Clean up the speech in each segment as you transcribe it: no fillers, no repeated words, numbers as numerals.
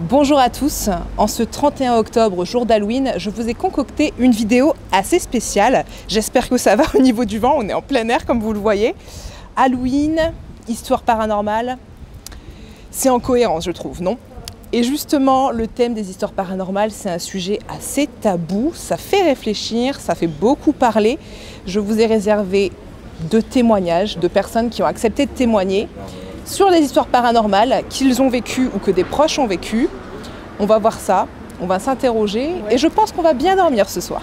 Bonjour à tous, en ce 31 octobre, jour d'Halloween, je vous ai concocté une vidéo assez spéciale. J'espère que ça va au niveau du vent, on est en plein air comme vous le voyez. Halloween, histoire paranormale, c'est en cohérence je trouve, non? Et justement, le thème des histoires paranormales, c'est un sujet assez tabou, ça fait réfléchir, ça fait beaucoup parler. Je vous ai réservé 2 témoignages de personnes qui ont accepté de témoigner sur les histoires paranormales qu'ils ont vécues ou que des proches ont vécues. On va voir ça, on va s'interroger et je pense qu'on va bien dormir ce soir.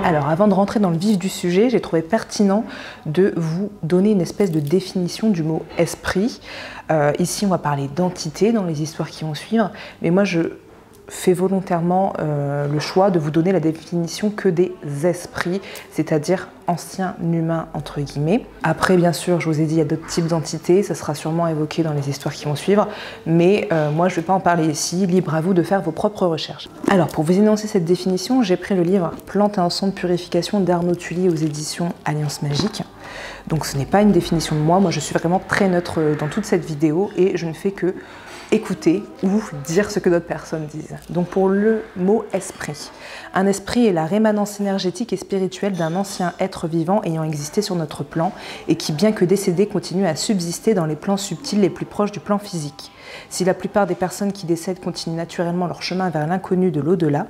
Alors avant de rentrer dans le vif du sujet, j'ai trouvé pertinent de vous donner une espèce de définition du mot esprit. Ici on va parler d'entité dans les histoires qui vont suivre, mais moi je fais volontairement le choix de vous donner la définition que des esprits, c'est-à-dire anciens humains entre guillemets. Après bien sûr, je vous ai dit, il y a d'autres types d'entités, ça sera sûrement évoqué dans les histoires qui vont suivre, mais moi je ne vais pas en parler ici, libre à vous de faire vos propres recherches. Alors pour vous énoncer cette définition, j'ai pris le livre Plantes et encens de purification d'Arnaud Tully aux éditions Alliance Magique. Donc ce n'est pas une définition de moi je suis vraiment très neutre dans toute cette vidéo et je ne fais que écouter ou dire ce que d'autres personnes disent. Donc pour le mot esprit, un esprit est la rémanence énergétique et spirituelle d'un ancien être vivant ayant existé sur notre plan et qui, bien que décédé, continue à subsister dans les plans subtils les plus proches du plan physique. Si la plupart des personnes qui décèdent continuent naturellement leur chemin vers l'inconnu de l'au-delà,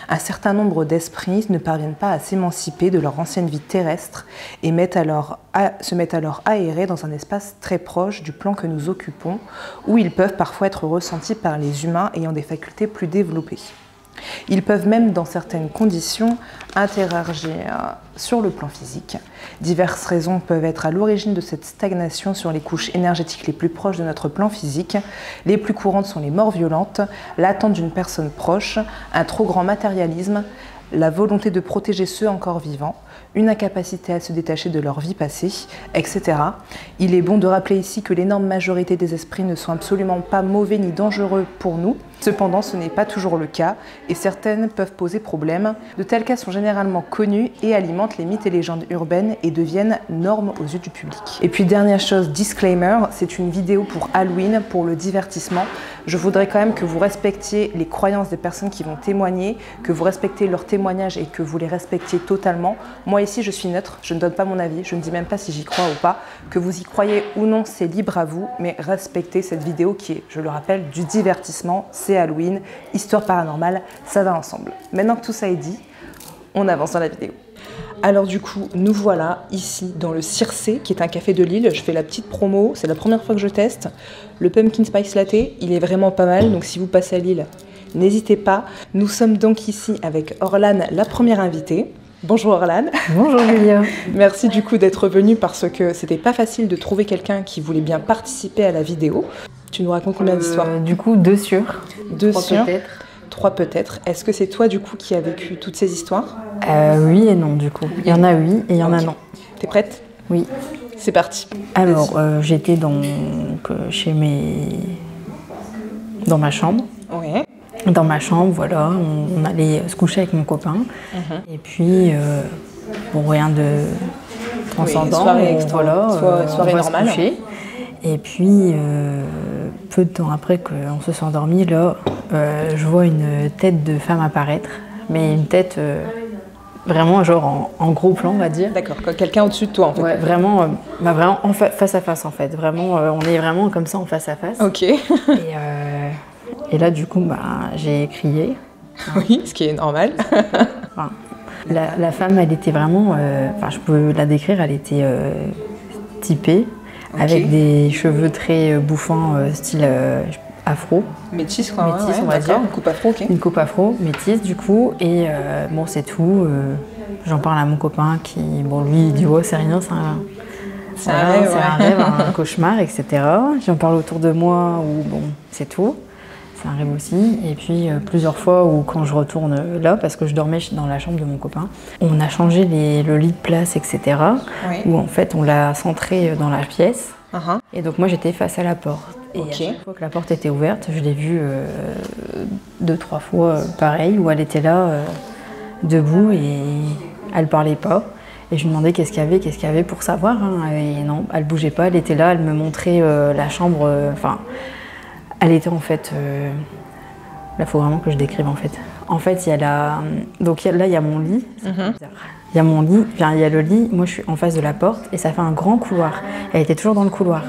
un certain nombre d'esprits ne parviennent pas à s'émanciper de leur ancienne vie terrestre et se mettent alors aérés dans un espace très proche du plan que nous occupons, où ils peuvent parfois être ressentis par les humains ayant des facultés plus développées. Ils peuvent même, dans certaines conditions, interagir sur le plan physique. Diverses raisons peuvent être à l'origine de cette stagnation sur les couches énergétiques les plus proches de notre plan physique. Les plus courantes sont les morts violentes, l'attente d'une personne proche, un trop grand matérialisme, la volonté de protéger ceux encore vivants, une incapacité à se détacher de leur vie passée, etc. Il est bon de rappeler ici que l'énorme majorité des esprits ne sont absolument pas mauvais ni dangereux pour nous. Cependant, ce n'est pas toujours le cas et certaines peuvent poser problème. De tels cas sont généralement connus et alimentent les mythes et légendes urbaines et deviennent normes aux yeux du public. Et puis dernière chose, disclaimer, c'est une vidéo pour Halloween, pour le divertissement. Je voudrais quand même que vous respectiez les croyances des personnes qui vont témoigner, que vous respectez leurs témoignages et que vous les respectiez totalement. Moi ici je suis neutre, je ne donne pas mon avis, je ne dis même pas si j'y crois ou pas. Que vous y croyez ou non, c'est libre à vous, mais respectez cette vidéo qui est, je le rappelle, du divertissement. C'est Halloween, histoire paranormale, ça va ensemble. Maintenant que tout ça est dit, on avance dans la vidéo. Alors du coup, nous voilà ici dans le Circé, qui est un café de Lille. Je fais la petite promo, c'est la première fois que je teste. Le Pumpkin Spice Latte, il est vraiment pas mal, donc si vous passez à Lille, n'hésitez pas. Nous sommes donc ici avec Orlane, la première invitée. Bonjour Orlane. Bonjour Julia. Merci du coup d'être venue parce que c'était pas facile de trouver quelqu'un qui voulait bien participer à la vidéo. Tu nous racontes combien d'histoires? Du coup, 2 sur. 2 3 sur. peut-être. 3 peut-être. Est-ce que c'est toi du coup qui as vécu toutes ces histoires? Oui et non du coup. Il y en a oui et il y en a non. T'es prête? Oui. C'est parti. Alors, j'étais dans ma chambre. Ouais. Dans ma chambre, voilà, on allait se coucher avec mon copain. Et puis, bon, rien de transcendant. Soirée extra. Voilà, soirée on va normale. se coucher. Et puis, peu de temps après qu'on se soit endormi, là, je vois une tête de femme apparaître. Mais une tête vraiment genre en gros plan, on va dire. D'accord, quelqu'un au-dessus de toi en fait. Ouais, vraiment, vraiment face à face en fait. Vraiment, on est vraiment comme ça en face à face. Ok. Et là, du coup, j'ai crié. Oui, ce qui est normal. Enfin, la femme, elle était vraiment, je peux la décrire, elle était typée, okay, avec des cheveux très bouffants, style afro. Métisse quoi, métisse, ouais, on va dire. Une coupe afro, ok. Une coupe afro, métisse du coup, et bon, c'est tout. J'en parle à mon copain qui, bon, lui, il dit, oh, c'est rien, c'est un rêve, un cauchemar, etc. J'en parle autour de moi, où bon, c'est tout. C'est un rêve aussi. Et puis plusieurs fois où quand je retourne là, parce que je dormais dans la chambre de mon copain, on a changé le lit de place, etc. Oui. Où en fait on l'a centré dans la pièce. Et donc moi j'étais face à la porte. Et à chaque fois que la porte était ouverte, je l'ai vue 2-3 fois pareil, où elle était là, debout, et elle parlait pas. Et je lui demandais qu'est-ce qu'il y avait pour savoir. Hein. Et non, elle bougeait pas, elle était là, elle me montrait la chambre. Elle était en fait. Là, il faut vraiment que je décrive en fait. En fait, il y a donc là, il y a mon lit. Il y a mon lit, il y a le lit. Moi, je suis en face de la porte et ça fait un grand couloir. Elle était toujours dans le couloir.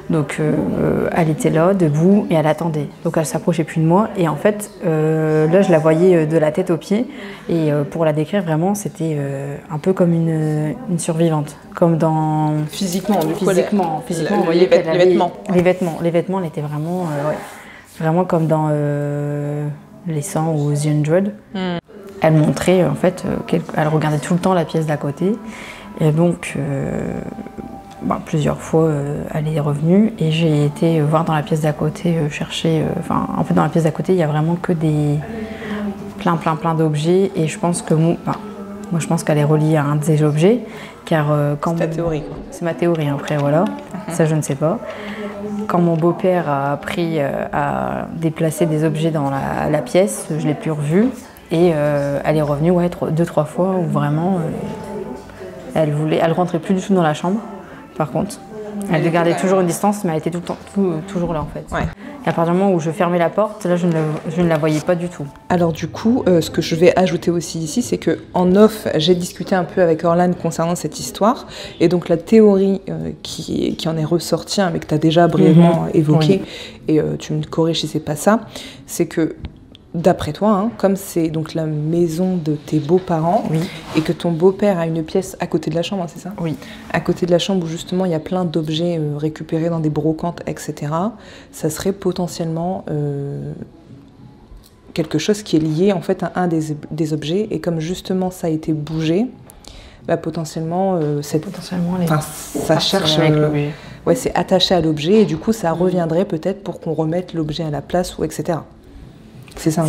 Donc, elle était là, debout, et elle attendait. Donc, elle s'approchait plus de moi. Et en fait, là, je la voyais de la tête aux pieds. Et pour la décrire vraiment, c'était un peu comme une survivante. Comme dans... Physiquement, du coup, physiquement, vous voyez les vêtements. Les vêtements, elle était vraiment... vraiment comme dans Les 100 ou The 100. Elle montrait, en fait, elle regardait tout le temps la pièce d'à côté. Et donc... plusieurs fois, elle est revenue et j'ai été voir dans la pièce d'à côté, chercher... en fait, dans la pièce d'à côté, il y a vraiment que des... plein d'objets et je pense que... moi, je pense qu'elle est reliée à un de ces objets, car quand... C'est ta théorie, quoi. C'est ma théorie, après, voilà. Ça, je ne sais pas. Quand mon beau-père a appris à déplacer des objets dans la pièce, je ne l'ai plus revue et elle est revenue 2-3 fois où vraiment... elle rentrait plus du tout dans la chambre. Par contre, elle gardait toujours une distance, mais elle était toujours là en fait. Ouais. Et à partir du moment où je fermais la porte, là je ne la voyais pas du tout. Alors du coup, ce que je vais ajouter aussi ici, c'est qu'en off, j'ai discuté un peu avec Orlane concernant cette histoire. Et donc la théorie qui en est ressortie, mais que tu as déjà brièvement évoquée, oui. Et tu me corriges si c'est pas ça, c'est que d'après toi, comme c'est donc la maison de tes beaux-parents, oui. Et que ton beau-père a une pièce à côté de la chambre, c'est ça ? Oui. À côté de la chambre où justement il y a plein d'objets récupérés dans des brocantes, etc. Ça serait potentiellement quelque chose qui est lié en fait à un des objets. Et comme justement ça a été bougé, potentiellement, ça cherche... c'est attaché à l'objet et du coup ça reviendrait peut-être pour qu'on remette l'objet à la place ou etc. C'est ça.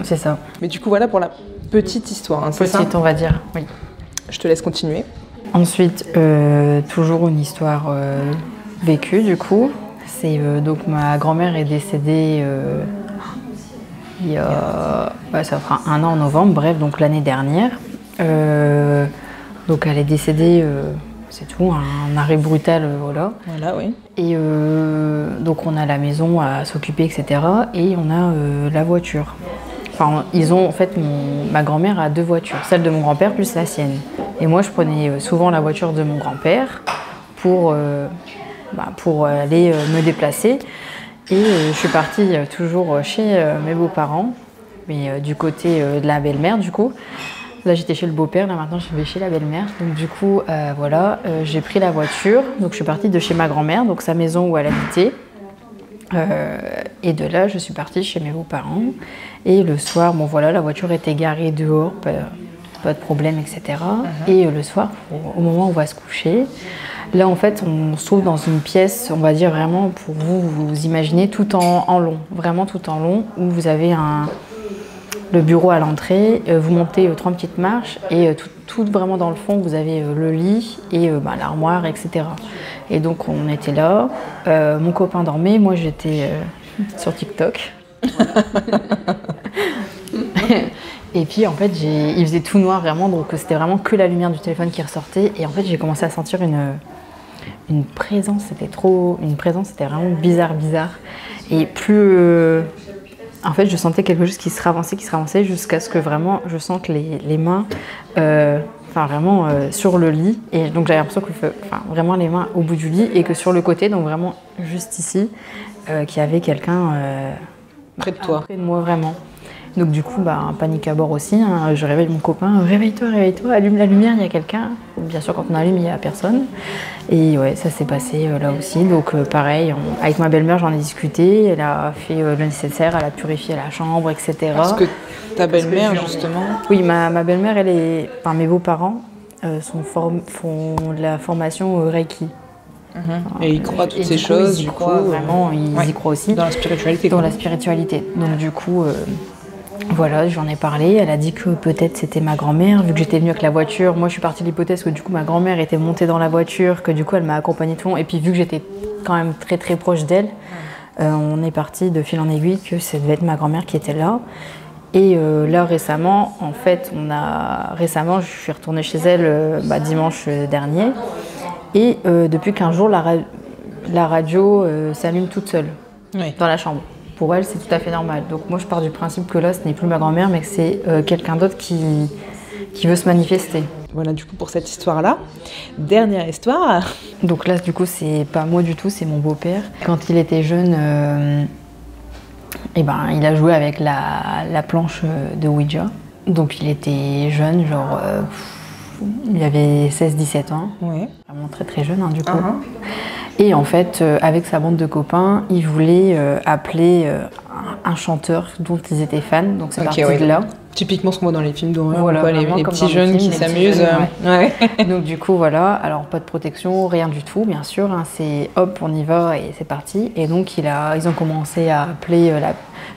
C'est ça. Mais du coup, voilà pour la petite histoire. C'est ça ? Petite, on va dire, oui. Je te laisse continuer. Ensuite, toujours une histoire vécue, du coup. C'est donc ma grand-mère est décédée il y a... ça fera 1 an en novembre, bref, donc l'année dernière. Donc elle est décédée... c'est tout, un arrêt brutal, voilà. Voilà, oui. Et donc on a la maison à s'occuper, etc. Et on a la voiture. Enfin, en fait, ma grand-mère a 2 voitures, celle de mon grand-père plus la sienne. Et moi, je prenais souvent la voiture de mon grand-père pour aller me déplacer. Et je suis partie toujours chez mes beaux-parents, mais du côté de la belle-mère, du coup. Là, j'étais chez le beau-père, là maintenant je vais chez la belle-mère. Donc du coup, j'ai pris la voiture. Donc je suis partie de chez ma grand-mère, donc sa maison où elle habitait. Et de là, je suis partie chez mes beaux-parents. Et le soir, la voiture était garée dehors, pas de problème, etc. Et le soir, au moment où on va se coucher, là en fait, on se trouve dans une pièce, on va dire vraiment pour vous imaginez tout en long, vraiment tout en long, où vous avez le bureau à l'entrée, vous montez 3 petites marches et tout vraiment dans le fond, vous avez le lit et l'armoire, etc. Et donc on était là, mon copain dormait, moi j'étais sur TikTok. Et puis en fait, il faisait tout noir vraiment, donc c'était vraiment que la lumière du téléphone qui ressortait. Et en fait, j'ai commencé à sentir une présence, c'était vraiment bizarre. Et plus... en fait, je sentais quelque chose qui se ravançait jusqu'à ce que vraiment je sente les mains sur le lit. Et donc j'avais l'impression que vraiment les mains au bout du lit et que sur le côté, donc vraiment juste ici, qu'il y avait quelqu'un près de toi. Près de moi, vraiment. Donc du coup, panique à bord aussi. Je réveille mon copain, réveille-toi, allume la lumière, il y a quelqu'un. Bien sûr, quand on allume, il n'y a personne. Et ouais, ça s'est passé là aussi. Donc pareil, avec ma belle-mère, j'en ai discuté. Elle a fait le nécessaire, elle a purifié la chambre, etc. Parce que ta belle-mère, justement... Oui, ma belle-mère, mes beaux-parents font de la formation Reiki. Et ils croient toutes ces choses, ils croient vraiment, ils y croient aussi. Dans la spiritualité. Dans la spiritualité. Donc du coup... voilà, j'en ai parlé, elle a dit que peut-être c'était ma grand-mère, vu que j'étais venue avec la voiture. Moi, je suis partie de l'hypothèse que du coup, ma grand-mère était montée dans la voiture, que du coup, elle m'a accompagnée tout le long. Et puis, vu que j'étais quand même très proche d'elle, on est parti de fil en aiguille que ça devait être ma grand-mère qui était là. Et là récemment, en fait, récemment, je suis retournée chez elle dimanche dernier. Et depuis 15 jours, la radio s'allume toute seule dans la chambre. Pour elle, c'est tout à fait normal. Donc moi, je pars du principe que là, ce n'est plus ma grand-mère, mais que c'est quelqu'un d'autre qui veut se manifester. Voilà, du coup, pour cette histoire-là. Dernière histoire. Donc là, du coup, c'est pas moi du tout, c'est mon beau-père. Quand il était jeune, il a joué avec la planche de Ouija. Donc il était jeune, genre... il avait 16-17 ans. Ouais. Vraiment très très jeune, du coup. Et en fait, avec sa bande de copains, il voulait appeler un chanteur dont ils étaient fans. Donc c'est parti de là. Typiquement ce qu'on voit dans les films d'horreur, voilà, les petits jeunes qui s'amusent. Donc du coup, voilà. Alors pas de protection, rien du tout, bien sûr. C'est hop, on y va et c'est parti. Et donc ils ont commencé à appeler,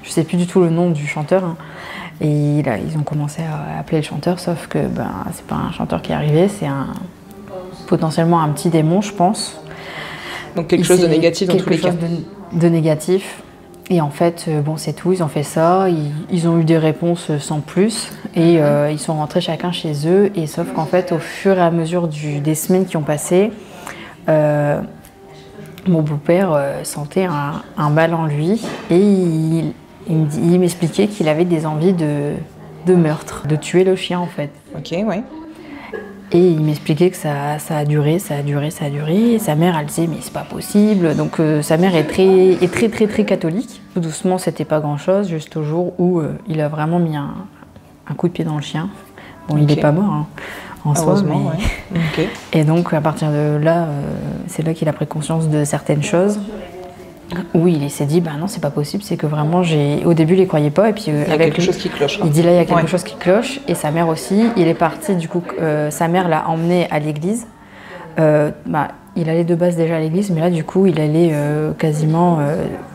je sais plus du tout le nom du chanteur. Et ils ont commencé à appeler le chanteur, sauf que c'est pas un chanteur qui est arrivé, c'est potentiellement un petit démon, je pense. Donc quelque chose de négatif dans tous les cas. Quelque chose de négatif. Et en fait, c'est tout, ils ont fait ça, ils ont eu des réponses sans plus, et ils sont rentrés chacun chez eux, et sauf qu'en fait, au fur et à mesure des semaines qui ont passé, mon beau-père sentait un mal en lui, et il m'expliquait qu'il avait des envies de meurtre, de tuer le chien en fait. Ok, ouais. Et il m'expliquait que ça a duré, et sa mère elle disait mais c'est pas possible. Donc sa mère est très catholique. Tout doucement c'était pas grand chose, juste au jour où il a vraiment mis un coup de pied dans le chien. Bon il est pas mort en soi, mais... Okay. Et donc à partir de là, c'est là qu'il a pris conscience de certaines choses. Oui, il s'est dit, non, c'est pas possible, c'est que vraiment, au début, il les croyait pas, et puis il y a quelque chose qui cloche. Il dit là, il y a quelque chose qui cloche, et sa mère aussi. Il est parti, du coup, sa mère l'a emmené à l'église. Il allait de base déjà à l'église, mais là, du coup, il allait quasiment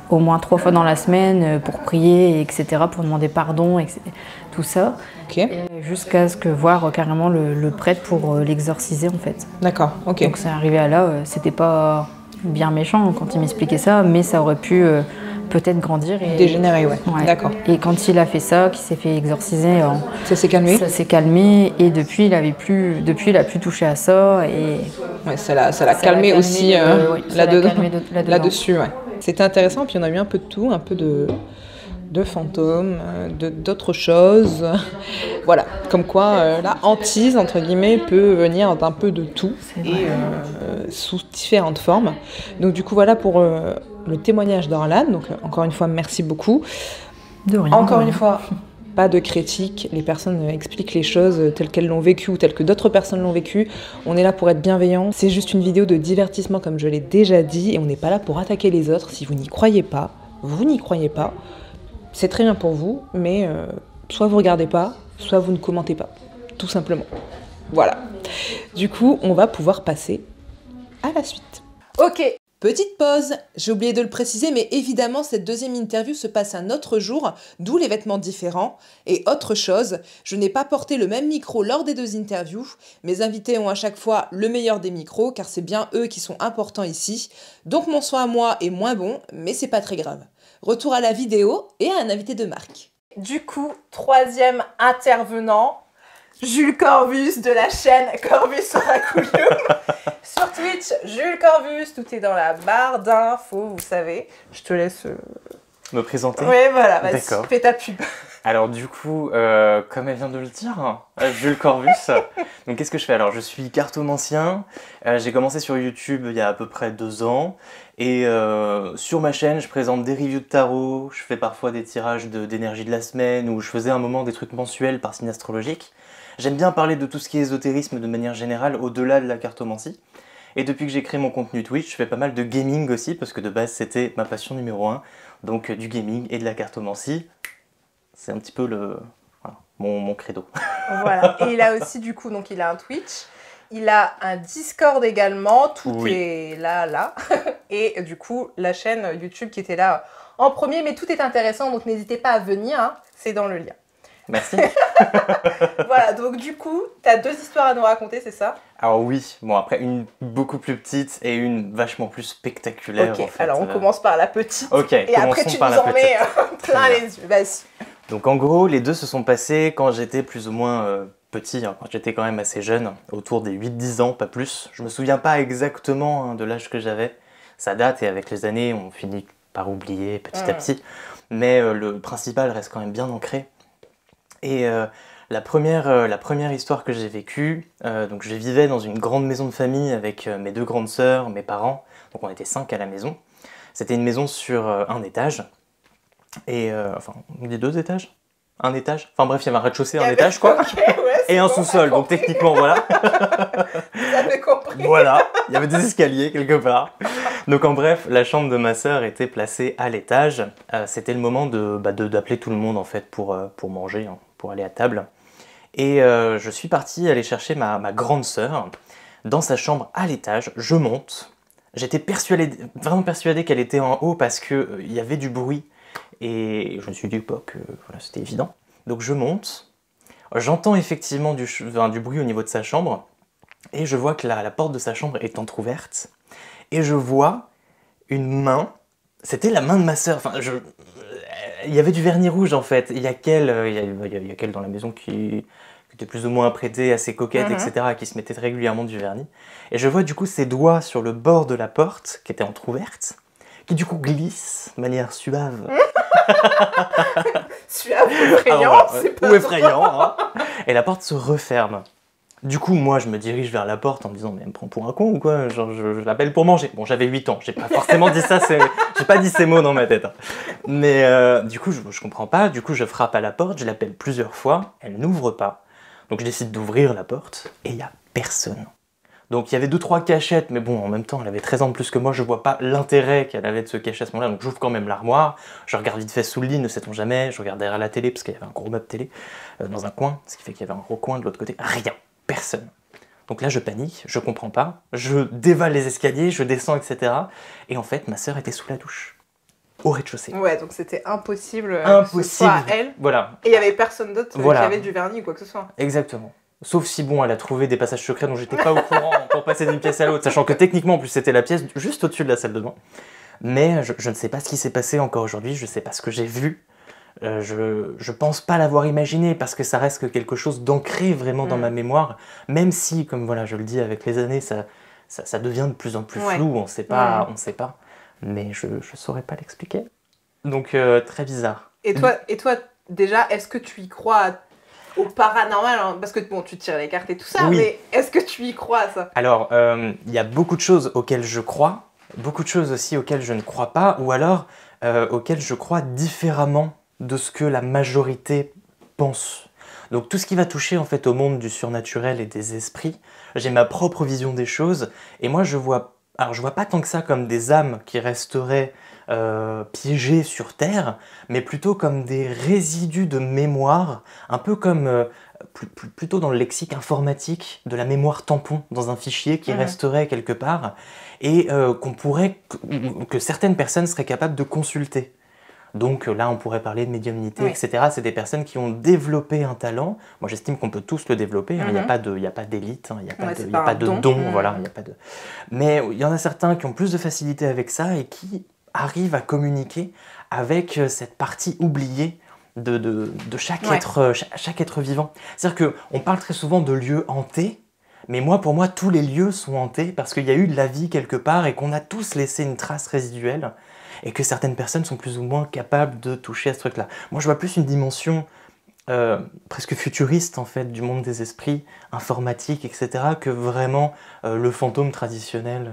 au moins 3 fois dans la semaine pour prier, etc., pour demander pardon, etc., tout ça. Okay. Jusqu'à ce que voir carrément le prêtre pour l'exorciser, en fait. D'accord, ok. Donc, c'est arrivé à là, c'était pas bien méchant quand il m'expliquait ça, mais ça aurait pu peut-être grandir et dégénérer, ouais. D'accord. Et quand il a fait ça, qu'il s'est fait exorciser, ça s'est calmé. Ça s'est calmé, et depuis il a plus touché à ça, et ça l'a calmé aussi là-dessus. Ouais. C'était intéressant, puis on a eu un peu de tout, un peu de fantômes, d'autres choses. Voilà, comme quoi la hantise, entre guillemets, peut venir d'un peu de tout et sous différentes formes. Donc du coup, voilà pour le témoignage d'Orlan. Donc encore une fois, merci beaucoup. De rien. Encore une fois, pas de critique. Les personnes expliquent les choses telles qu'elles l'ont vécu ou telles que d'autres personnes l'ont vécu. On est là pour être bienveillants. C'est juste une vidéo de divertissement, comme je l'ai déjà dit, et on n'est pas là pour attaquer les autres. Si vous n'y croyez pas, vous n'y croyez pas. C'est très bien pour vous, mais soit vous regardez pas, soit vous ne commentez pas, tout simplement. Voilà. Du coup, on va pouvoir passer à la suite. Ok, petite pause. J'ai oublié de le préciser, mais évidemment, cette deuxième interview se passe un autre jour, d'où les vêtements différents. Et autre chose, je n'ai pas porté le même micro lors des 2 interviews. Mes invités ont à chaque fois le meilleur des micros, car c'est bien eux qui sont importants ici. Donc mon son à moi est moins bon, mais c'est pas très grave. Retour à la vidéo et à un invité de marque. Du coup, 3e intervenant, Jules Corvus de la chaîne Corvus Oraculum. Sur Twitch, Jules Corvus, tout est dans la barre d'infos, vous savez. Je te laisse... me présenter. Oui, voilà, vas-y, fais ta pub. Alors du coup, comme elle vient de le dire, Jules Corvus. Donc qu'est-ce que je fais? Alors je suis cartomancien, j'ai commencé sur YouTube il y a à peu près 2 ans. Et sur ma chaîne, je présente des reviews de tarot, je fais parfois des tirages d'énergie de la semaine, ou je faisais un moment des trucs mensuels par signe astrologique. J'aime bien parler de tout ce qui est ésotérisme de manière générale, au-delà de la cartomancie. Et depuis que j'ai créé mon contenu Twitch, je fais pas mal de gaming aussi, parce que de base c'était ma passion numéro 1, donc du gaming et de la cartomancie. C'est un petit peu mon credo. Voilà, et il a aussi du coup, donc il a un Twitch, il a un Discord également, tout est là, et du coup la chaîne YouTube qui était là en premier, mais tout est intéressant, donc n'hésitez pas à venir, hein, c'est dans le lien. Merci. Voilà, donc du coup, tu as 2 histoires à nous raconter, c'est ça? Alors oui, bon après une beaucoup plus petite et une vachement plus spectaculaire. Ok, en fait. Alors on commence par la petite, ok, et après tu nous en mets plein les yeux, vas-y. Donc en gros, les deux se sont passés quand j'étais plus ou moins petit, hein, quand j'étais quand même assez jeune, autour des 8-10 ans, pas plus. Je me souviens pas exactement de l'âge que j'avais. Ça date et avec les années, on finit par oublier petit à petit. Mais le principal reste quand même bien ancré. Et la première histoire que j'ai vécue, donc je vivais dans une grande maison de famille avec mes 2 grandes sœurs, mes parents. Donc on était 5 à la maison. C'était une maison sur un étage. Et enfin, on dit 2 étages? Un étage? Enfin bref, il y avait un rez-de-chaussée, un étage quoi. Okay, ouais, et un sous-sol, donc techniquement voilà. Vous avez compris. Voilà, il y avait des escaliers quelque part. Donc en bref, la chambre de ma sœur était placée à l'étage. C'était le moment d'appeler tout le monde en fait pour manger, hein, pour aller à table. Et je suis parti aller chercher ma grande sœur dans sa chambre à l'étage. Je monte. J'étais vraiment persuadé qu'elle était en haut parce qu'il y avait du bruit. Et je me suis dit que voilà, c'était évident. Donc je monte. J'entends effectivement du bruit au niveau de sa chambre. Et je vois que la porte de sa chambre est entrouverte. Et je vois une main. C'était la main de ma sœur. Enfin, il y avait du vernis rouge en fait. Il y a qu'elle dans la maison qui était plus ou moins apprêtée, assez coquette, etc., qui se mettait régulièrement du vernis. Et je vois du coup ses doigts sur le bord de la porte, qui était entrouverte, qui du coup glissent de manière suave. Suave ou effrayant, c'est pas ou effrayant, hein. Et la porte se referme. Du coup, moi, je me dirige vers la porte en me disant, mais elle me prend pour un con ou quoi? Genre, je l'appelle pour manger. Bon, j'avais 8 ans, j'ai pas forcément dit ça, j'ai pas dit ces mots dans ma tête. Hein. Mais du coup, je comprends pas. Du coup, je frappe à la porte, je l'appelle plusieurs fois, elle n'ouvre pas. Donc, je décide d'ouvrir la porte et il y a personne. Donc, il y avait 2-3 cachettes, mais bon, en même temps, elle avait 13 ans de plus que moi, je vois pas l'intérêt qu'elle avait de se cacher à ce moment-là. Donc, j'ouvre quand même l'armoire, je regarde vite fait sous le lit, ne sait-on jamais, je regarde derrière la télé, parce qu'il y avait un gros meuble télé dans un coin, ce qui fait qu'il y avait un gros coin de l'autre côté. Rien. Personne. Donc là, je panique, je comprends pas, je dévale les escaliers, je descends, etc. Et en fait, ma sœur était sous la douche, au rez-de-chaussée. Ouais, donc c'était impossible, que ce Impossible. soit elle. Voilà. Et il y avait personne d'autre Voilà. qui avait du vernis ou quoi que ce soit. Exactement. Sauf si, bon, elle a trouvé des passages secrets dont j'étais pas au courant pour passer d'une pièce à l'autre, sachant que techniquement, en plus, c'était la pièce juste au-dessus de la salle de bain. Mais je ne sais pas ce qui s'est passé encore aujourd'hui, je sais pas ce que j'ai vu. Je pense pas l'avoir imaginé parce que ça reste que quelque chose d'ancré vraiment dans ma mémoire, même si, comme voilà, je le dis, avec les années, ça devient de plus en plus flou, on sait pas, mais je saurais pas l'expliquer. Donc très bizarre. Et toi, déjà, est-ce que tu y crois au paranormal, hein? Parce que bon, tu tires les cartes et tout ça, Oui. mais est-ce que tu y crois à ça? Alors, il y a beaucoup de choses auxquelles je crois, beaucoup de choses aussi auxquelles je ne crois pas, ou alors auxquelles je crois différemment de ce que la majorité pense. Donc tout ce qui va toucher en fait au monde du surnaturel et des esprits, j'ai ma propre vision des choses, et moi je vois pas tant que ça comme des âmes qui resteraient piégées sur Terre, mais plutôt comme des résidus de mémoire, un peu comme plutôt dans le lexique informatique de la mémoire tampon dans un fichier qui resterait quelque part et que certaines personnes seraient capables de consulter. Donc là, on pourrait parler de médiumnité, etc. C'est des personnes qui ont développé un talent. Moi, j'estime qu'on peut tous le développer. Il n'y a pas d'élite, il n'y a pas de don. Voilà, y a pas de... Mais il y en a certains qui ont plus de facilité avec ça et qui arrivent à communiquer avec cette partie oubliée de chaque être vivant. C'est-à-dire qu'on parle très souvent de lieux hantés, mais pour moi, tous les lieux sont hantés parce qu'il y a eu de la vie quelque part et qu'on a tous laissé une trace résiduelle. Et que certaines personnes sont plus ou moins capables de toucher à ce truc-là. Moi, je vois plus une dimension presque futuriste, en fait, du monde des esprits, informatique, etc., que vraiment le fantôme traditionnel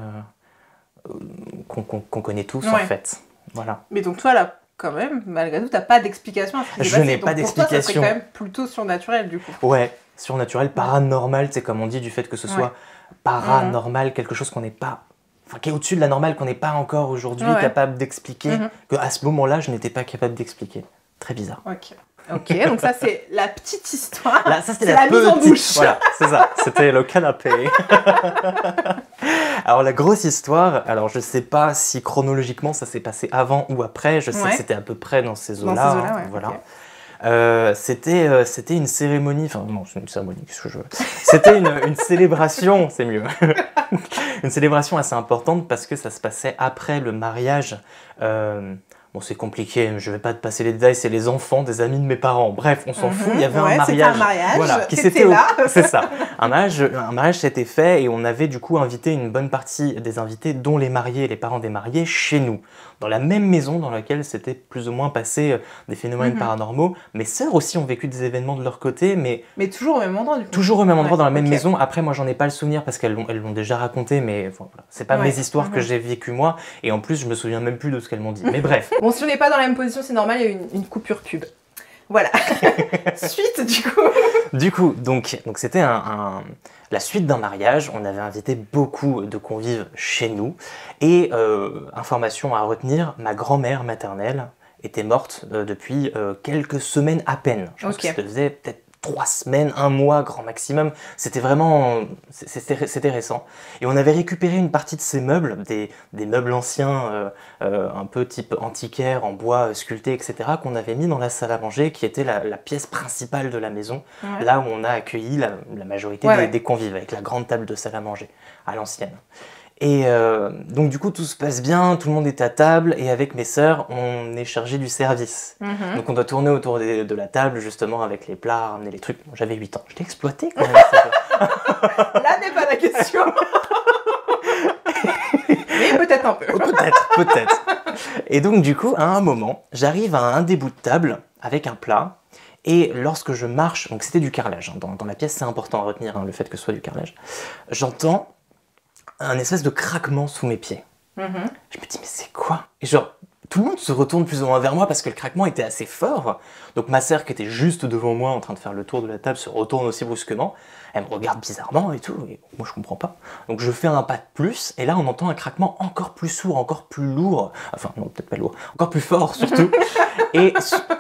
qu'on connaît tous, en fait. Voilà. Mais donc toi, là, quand même, malgré tout, t'as pas d'explication à ce qui s'est passé. Je n'ai pas d'explication. Pour toi, ça serait quand même plutôt surnaturel, du coup. Ouais, surnaturel, paranormal, c'est comme on dit, du fait que ce soit paranormal, quelque chose qu'on n'est pas... Enfin, qui est au-dessus de la normale, qu'on n'est pas encore aujourd'hui capable d'expliquer, qu'à ce moment-là, je n'étais pas capable d'expliquer. Très bizarre. Ok, donc ça, c'est la petite histoire. Là, ça, c'était la mise en bouche. Voilà, c'est ça. C'était le canapé. Alors, la grosse histoire, alors je sais pas si chronologiquement, ça s'est passé avant ou après. Je sais que c'était à peu près dans ces eaux-là. Voilà. Okay. C'était une cérémonie, enfin non, c'est une cérémonie, qu'est-ce que je veux. C'était une célébration, c'est mieux. Une célébration assez importante parce que ça se passait après le mariage Bon, c'est compliqué, je vais pas te passer les détails, c'est les enfants des amis de mes parents. Bref, on s'en fout, il y avait un mariage. Un mariage, voilà, qui s'était là. C'est ça. Un mariage s'était fait et on avait du coup invité une bonne partie des invités, dont les mariés et les parents des mariés, chez nous. Dans la même maison dans laquelle s'étaient plus ou moins passés des phénomènes paranormaux. Mes sœurs aussi ont vécu des événements de leur côté, mais toujours au même endroit du coup. Toujours au même endroit, dans la même maison. Après, moi, j'en ai pas le souvenir parce qu'elles l'ont déjà raconté, mais voilà. C'est pas mes histoires que j'ai vécues moi. Et en plus, je me souviens même plus de ce qu'elles m'ont dit. Mais bref. Bon, si on n'est pas dans la même position, c'est normal, il y a eu une coupure pub. Voilà. Suite, du coup. Du coup, donc c'était la suite d'un mariage. On avait invité beaucoup de convives chez nous. Et information à retenir, ma grand-mère maternelle était morte depuis quelques semaines à peine. Je pense que ça faisait peut-être 3 semaines, 1 mois, grand maximum. C'était vraiment... C'était récent. Et on avait récupéré une partie de ces meubles, des meubles anciens, un peu type antiquaire, en bois sculpté, etc., qu'on avait mis dans la salle à manger, qui était la pièce principale de la maison, là où on a accueilli la majorité des convives, avec la grande table de salle à manger, à l'ancienne. Et donc du coup tout se passe bien, tout le monde est à table et avec mes sœurs on est chargé du service. Donc on doit tourner autour de la table justement avec les plats, ramener les trucs. Bon, j'avais 8 ans, je l'ai exploité quand même. Là n'est pas la question. Mais peut-être un peu. Peut-être. Et donc du coup à un moment j'arrive à un des bouts de table avec un plat. Et lorsque je marche, donc c'était du carrelage, hein, dans la pièce c'est important à retenir le fait que ce soit du carrelage, j'entends un espèce de craquement sous mes pieds. Je me dis, mais c'est quoi? Et genre, tout le monde se retourne plus ou moins vers moi parce que le craquement était assez fort. Donc ma sœur qui était juste devant moi en train de faire le tour de la table se retourne aussi brusquement. Elle me regarde bizarrement et tout, et moi je comprends pas. Donc je fais un pas de plus, et là on entend un craquement encore plus sourd, encore plus lourd. Enfin non, peut-être pas lourd, encore plus fort surtout. Et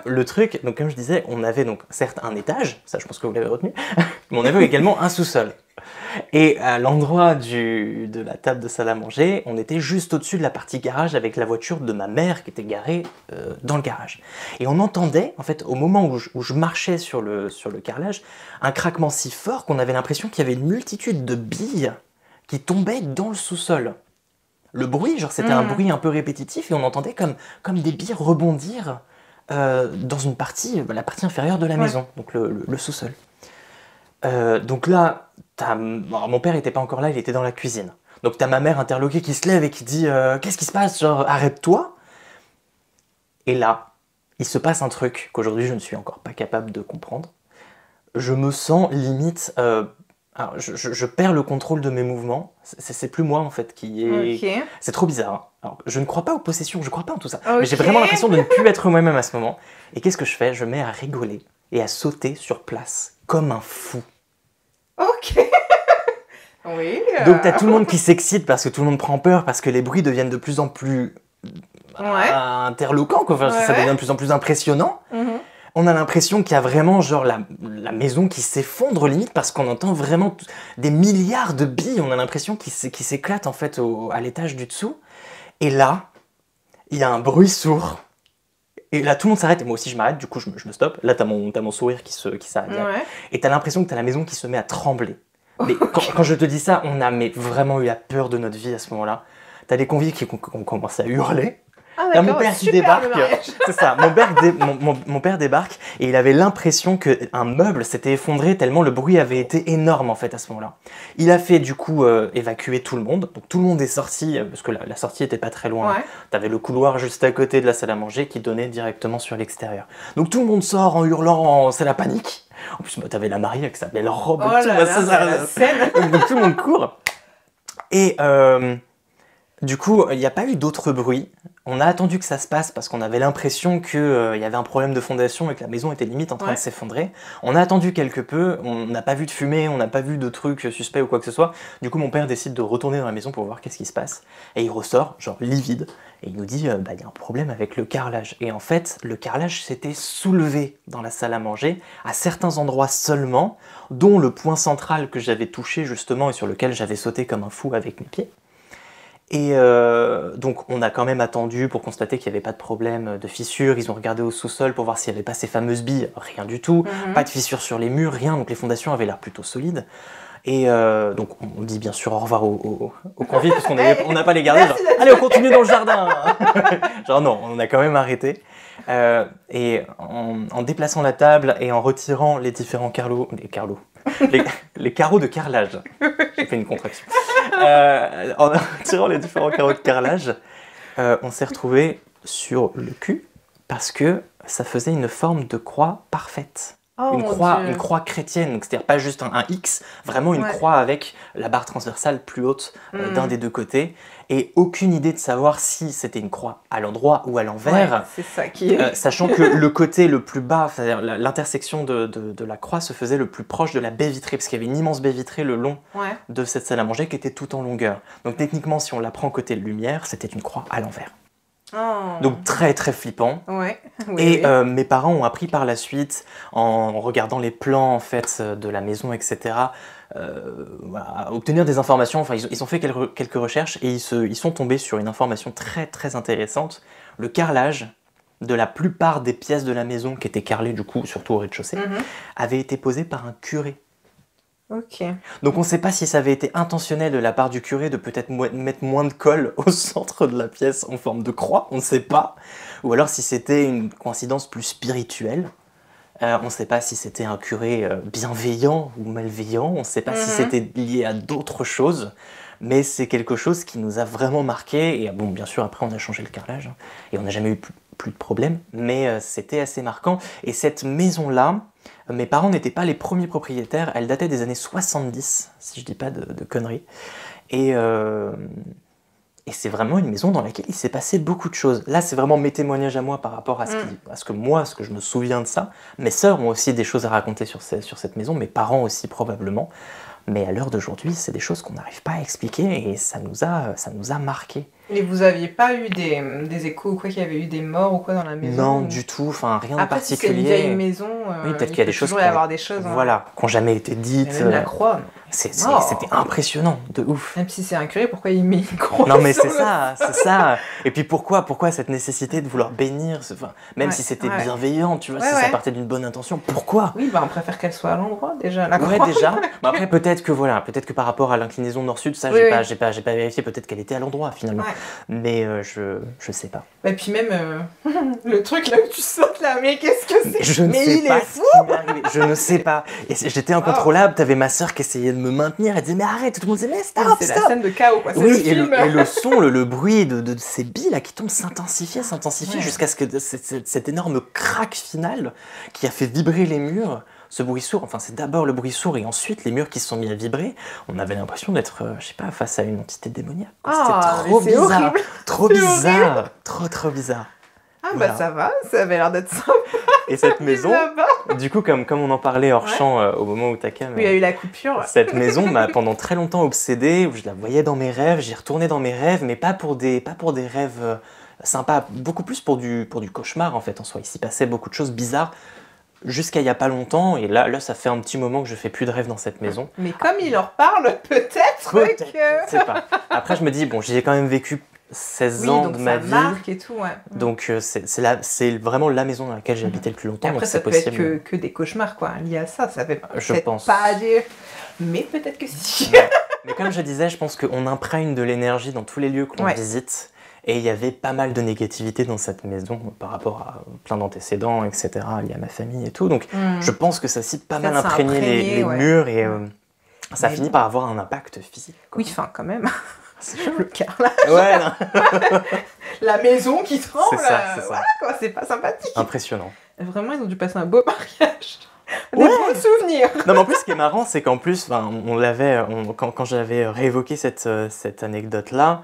le truc, donc comme je disais, on avait donc certes un étage, ça je pense que vous l'avez retenu, mais on avait également un sous-sol. Et à l'endroit de la table de salle à manger, on était juste au-dessus de la partie garage avec la voiture de ma mère qui était garée dans le garage. Et on entendait, en fait, au moment où je marchais sur le carrelage, un craquement si fort qu'on avait l'impression qu'il y avait une multitude de billes qui tombaient dans le sous-sol. Le bruit, genre c'était un bruit un peu répétitif et on entendait comme des billes rebondir dans une partie, la partie inférieure de la maison, donc le sous-sol. Donc là, mon père n'était pas encore là, il était dans la cuisine. Donc t'as ma mère interloquée qui se lève et qui dit qu'est-ce qui se passe, genre arrête-toi. Et là, il se passe un truc qu'aujourd'hui je ne suis encore pas capable de comprendre. Je me sens limite... alors je perds le contrôle de mes mouvements, c'est plus moi en fait qui est... C'est trop bizarre. Hein. Alors, je ne crois pas aux possessions, je crois pas en tout ça. Mais j'ai vraiment l'impression de ne plus être moi-même à ce moment. Et qu'est-ce que je fais? Je me mets à rigoler et à sauter sur place comme un fou. Ok. Oui. Donc t'as tout le monde qui s'excite parce que tout le monde prend peur, parce que les bruits deviennent de plus en plus interloquants, quoi. Enfin, ça devient de plus en plus impressionnant. On a l'impression qu'il y a vraiment genre la maison qui s'effondre limite parce qu'on entend vraiment des milliards de billes. On a l'impression qu'ils s'éclatent en fait à l'étage du dessous. Et là, il y a un bruit sourd. Et là, tout le monde s'arrête, et moi aussi je m'arrête, du coup je me stoppe. Là, t'as mon sourire qui s'arrête. Et t'as l'impression que t'as la maison qui se met à trembler. Mais quand je te dis ça, on a vraiment eu la peur de notre vie à ce moment-là. T'as des convives qui ont commencé à hurler. Ah, mon père qui débarque, c'est ça, mon père débarque et il avait l'impression qu'un meuble s'était effondré tellement le bruit avait été énorme en fait à ce moment-là. Il a fait du coup évacuer tout le monde, donc tout le monde est sorti, parce que la sortie était pas très loin. T'avais le couloir juste à côté de la salle à manger qui donnait directement sur l'extérieur. Donc tout le monde sort en hurlant, c'est la panique. En plus t'avais la mariée avec sa belle robe, la scène. Donc tout le monde court. Et du coup, il n'y a pas eu d'autres bruits. On a attendu que ça se passe parce qu'on avait l'impression qu'il y avait un problème de fondation et que la maison était limite en train de s'effondrer. On a attendu quelque peu, on n'a pas vu de fumée, on n'a pas vu de trucs suspects ou quoi que ce soit. Du coup, mon père décide de retourner dans la maison pour voir qu'est-ce qui se passe. Et il ressort, genre livide, et il nous dit il y a un problème avec le carrelage. Et en fait, le carrelage s'était soulevé dans la salle à manger, à certains endroits seulement, dont le point central que j'avais touché justement et sur lequel j'avais sauté comme un fou avec mes pieds. Et donc on a quand même attendu pour constater qu'il n'y avait pas de problème de fissure. Ils ont regardé au sous-sol pour voir s'il n'y avait pas ces fameuses billes, rien du tout. Pas de fissures sur les murs, rien, donc les fondations avaient l'air plutôt solides. Et donc on dit bien sûr au revoir aux convives parce qu'on n'a pas les gardés. Genre, allez, on continue dans le jardin. Genre non, on a quand même arrêté. Et en déplaçant la table et en retirant les différents les carreaux de carrelage, j'ai fait une contraction. En retirant les différents carreaux de carrelage, on s'est retrouvé sur le cul parce que ça faisait une forme de croix parfaite. Oh, une croix chrétienne, donc c'est-à-dire pas juste un X, vraiment une croix avec la barre transversale plus haute d'un des deux côtés, et aucune idée de savoir si c'était une croix à l'endroit ou à l'envers. Ouais, c'est ça qui est... Sachant que le côté le plus bas, c'est-à-dire l'intersection de la croix se faisait le plus proche de la baie vitrée, parce qu'il y avait une immense baie vitrée le long de cette salle à manger qui était tout en longueur. Donc techniquement, si on la prend côté lumière, c'était une croix à l'envers. Oh. Donc très très flippant. Ouais. Et mes parents ont appris par la suite, en regardant les plans en fait de la maison, etc., à obtenir des informations. Enfin, ils ont fait quelques recherches et ils sont tombés sur une information très très intéressante. Le carrelage de la plupart des pièces de la maison qui étaient carrelées du coup, surtout au rez-de-chaussée, avait été posé par un curé. Ok. Donc on ne sait pas si ça avait été intentionnel de la part du curé de peut-être mettre moins de colle au centre de la pièce en forme de croix, on ne sait pas. Ou alors si c'était une coïncidence plus spirituelle. On ne sait pas si c'était un curé bienveillant ou malveillant, on ne sait pas si c'était lié à d'autres choses. Mais c'est quelque chose qui nous a vraiment marqué. Et bon, bien sûr, après on a changé le carrelage hein, et on n'a jamais eu plus de problème. Mais c'était assez marquant. Et cette maison-là, mes parents n'étaient pas les premiers propriétaires, elle datait des années 70, si je dis pas de conneries. Et c'est vraiment une maison dans laquelle il s'est passé beaucoup de choses. Là, c'est vraiment mes témoignages à moi par rapport à ce que je me souviens de ça. Mes sœurs ont aussi des choses à raconter sur cette maison, mes parents aussi probablement. Mais à l'heure d'aujourd'hui, c'est des choses qu'on n'arrive pas à expliquer et ça nous a marqués. Et vous aviez pas eu des échos ou quoi, qu'il y avait eu des morts ou quoi dans la maison? Non, du tout, enfin rien de Après, particulier. Si c'est une vieille maison, oui, peut-être qu'il y a des choses toujours y avoir des choses. Voilà, qui n'ont jamais été dites. Même la croix. C'était impressionnant, de ouf. Même si c'est un curé, pourquoi il met une croix? Non mais c'est ça. Et puis pourquoi cette nécessité de vouloir bénir, même si c'était bienveillant, tu vois, si ça partait d'une bonne intention, pourquoi? Oui, bah on préfère qu'elle soit à l'endroit déjà, la croix. Ouais, déjà. Mais après peut-être que par rapport à l'inclinaison nord-sud, ça j'ai pas vérifié, peut-être qu'elle était à l'endroit finalement. Mais je sais pas. Et puis même le truc là où tu sautes là, mais qu'est-ce que c'est? Je ne sais pas ce qui m'est arrivé. Je ne sais pas. Et j'étais incontrôlable, t'avais ma sœur qui essayait de me maintenir, elle disait mais arrête, tout le monde disait mais stop. C'est la scène de chaos quoi, c'est oui, le film. Et le son, le bruit de ces billes là qui tombent s'intensifiait jusqu'à ce que cet énorme crack final qui a fait vibrer les murs. Ce bruit sourd, enfin c'est d'abord le bruit sourd et ensuite les murs qui se sont mis à vibrer, on avait l'impression d'être, je sais pas, face à une entité démoniaque. C'était trop bizarre, horrible. Trop bizarre, trop bizarre. Ah voilà. Bah ça va, ça avait l'air d'être sympa. Et cette maison, du coup comme on en parlait hors champ au moment où Takam... Il y a eu la coupure. Cette maison m'a pendant très longtemps obsédée, où je la voyais dans mes rêves, j'y retournais dans mes rêves, mais pas pour des rêves sympas, beaucoup plus pour du cauchemar en fait en soi. Il s'y passait beaucoup de choses bizarres. Jusqu'à il n'y a pas longtemps, et là ça fait un petit moment que je fais plus de rêves dans cette maison. Mais comme il leur parle, peut-être que... Je sais pas. Après je me dis, bon, j'y ai quand même vécu 16 ans de ma vie. Marque et tout, Donc c'est vraiment la maison dans laquelle j'ai habité le plus longtemps. Et après donc ça peut possible. être que des cauchemars quoi, liés à ça, ça fait je peut-être pense. pas dire... Mais peut-être que si. Mais comme je disais, je pense qu'on imprègne de l'énergie dans tous les lieux que l'on visite. Et il y avait pas mal de négativité dans cette maison par rapport à plein d'antécédents, etc., liés à ma famille et tout. Donc je pense que ça s'est pas mal imprégné les murs et ça finit par avoir un impact physique. Quoi. Oui, enfin quand même. C'est le carrelage. Ouais, non. La maison qui tremble. C'est ça. Voilà quoi, c'est pas sympathique. Impressionnant. Vraiment, ils ont dû passer un beau mariage. Des bons souvenirs. Non mais en plus ce qui est marrant c'est qu'en plus quand j'avais réévoqué cette anecdote là,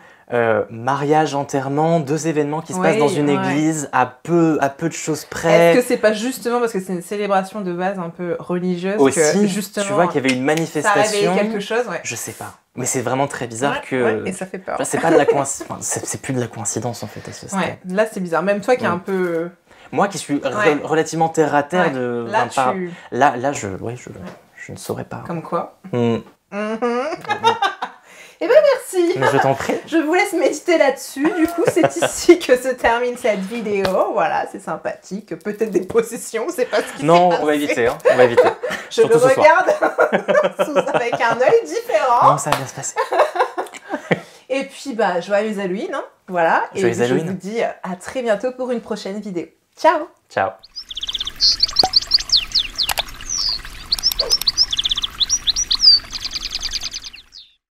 mariage, enterrement, deux événements qui se passent dans une église à peu de choses près. Est-ce que c'est pas justement parce que c'est une célébration de base un peu religieuse aussi, que justement tu vois qu'il y avait une manifestation, ça réveillait quelque chose, je sais pas. Mais c'est vraiment très bizarre et ça fait peur. C'est pas de la coïncidence, c'est plus de la coïncidence en fait à ce stade. Ouais, là c'est bizarre. Même toi qui est un peu... Moi qui suis relativement terre à terre là, je ne saurais pas. Comme quoi. Mm. Eh ben merci. Je t'en prie. Je vous laisse méditer là-dessus. Du coup, c'est ici que se termine cette vidéo. Voilà, c'est sympathique. Peut-être des possessions, c'est pas ce qui Non, s'est on va passé. éviter. Hein. On va éviter. Je le regarde avec un œil différent. Non, ça va bien se passer. Et puis, joyeux Halloween. Hein. Voilà. Joyeux Et Halloween. je vous dis à très bientôt pour une prochaine vidéo. Ciao. Ciao.